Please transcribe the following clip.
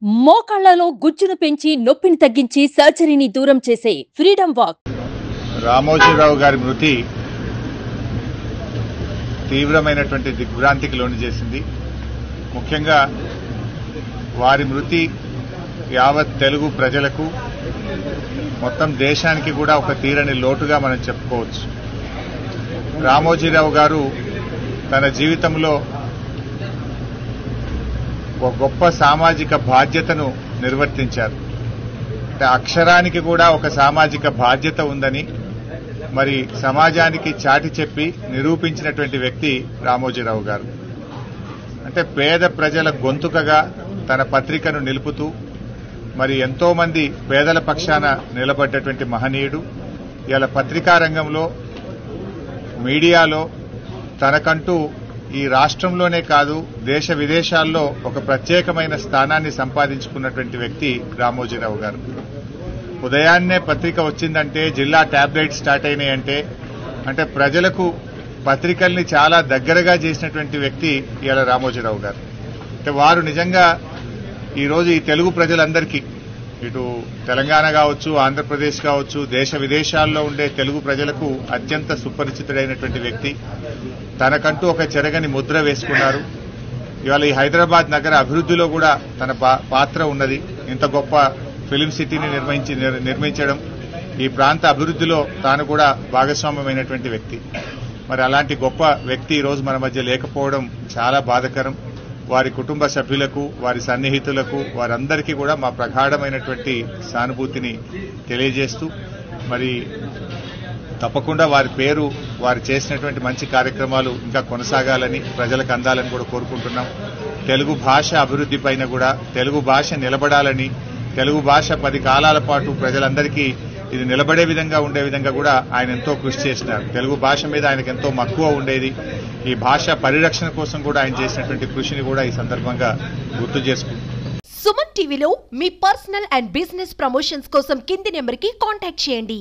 మోకాళ్లలో గుజ్జును పెంచి నొప్పిని తగ్గించి సర్జరీని దూరం చేసే ఫ్రీడమ్ వాక్. రామోజీరావు గారి మృతి తీవ్రమైనటువంటి దిగ్భ్రాంతికి లోను చేసింది. ముఖ్యంగా వారి మృతి యావత్ తెలుగు ప్రజలకు మొత్తం దేశానికి కూడా ఒక తీరని లోటుగా మనం చెప్పుకోవచ్చు. రామోజీరావు గారు తన జీవితంలో ఒక గొప్ప సామాజిక బాధ్యతను నిర్వర్తించారు. అంటే అక్షరానికి కూడా ఒక సామాజిక బాధ్యత ఉందని మరి సమాజానికి చాటి చెప్పి నిరూపించినటువంటి వ్యక్తి రామోజీరావు గారు. అంటే పేద ప్రజల గొంతుకగా తన పత్రికను నిలుపుతూ మరి ఎంతో మంది పేదల పక్షాన నిలబడ్డటువంటి మహనీయుడు. ఇలా పత్రికా రంగంలో మీడియాలో తనకంటూ ఈ రాష్ట్రంలోనే కాదు దేశ విదేశాల్లో ఒక ప్రత్యేకమైన స్థానాన్ని సంపాదించుకున్నటువంటి వ్యక్తి రామోజీరావు గారు. ఉదయాన్నే పత్రిక వచ్చిందంటే జిల్లా ట్యాబ్లెట్ స్టార్ట్ అయినాయంటే అంటే ప్రజలకు పత్రికల్ని చాలా దగ్గరగా చేసినటువంటి వ్యక్తి ఇలా రామోజీరావు గారు. అంటే వారు నిజంగా ఈరోజు ఈ తెలుగు ప్రజలందరికీ ఇటు తెలంగాణ కావచ్చు, ఆంధ్రప్రదేశ్ కావచ్చు, దేశ విదేశాల్లో ఉండే తెలుగు ప్రజలకు అత్యంత సుపరిచితుడైనటువంటి వ్యక్తి. తనకంటూ ఒక చెరగని ముద్ర వేసుకున్నారు. ఇవాళ ఈ హైదరాబాద్ నగర అభివృద్ధిలో కూడా తన పాత్ర ఉన్నది. ఇంత గొప్ప ఫిలిం సిటీని నిర్మించడం, ఈ ప్రాంత అభివృద్ధిలో తాను కూడా భాగస్వామ్యమైనటువంటి వ్యక్తి. మరి అలాంటి గొప్ప వ్యక్తి ఈరోజు మన మధ్య లేకపోవడం చాలా బాధాకరం. వారి కుటుంబ సభ్యులకు, వారి సన్నిహితులకు, వారందరికీ కూడా మా ప్రగాఢమైనటువంటి సానుభూతిని తెలియజేస్తూ మరి తప్పకుండా వారి పేరు, వారు చేసినటువంటి మంచి కార్యక్రమాలు ఇంకా కొనసాగాలని, ప్రజలకు అందాలని కూడా కోరుకుంటున్నాం. తెలుగు భాష అభివృద్ధి పైన కూడా తెలుగు భాష నిలబడాలని, తెలుగు భాష 10 కాలాల పాటు ప్రజలందరికీ ఇది నిలబడే విధంగా ఉండే విధంగా కూడా ఆయన ఎంతో కృషి చేసినారు. తెలుగు భాష మీద ఆయనకు ఎంతో మక్కువ ఉండేది. ఈ భాష పరిరక్షణ కోసం కూడా ఆయన చేసినటువంటి కృషిని కూడా ఈ సందర్భంగా గుర్తు చేసుకుంటాం. సుమన్ టీవీలో మీ పర్సనల్ అండ్ బిజినెస్ ప్రమోషన్స్ కోసం కింది నెంబర్కి కాంటాక్ట్ చేయండి.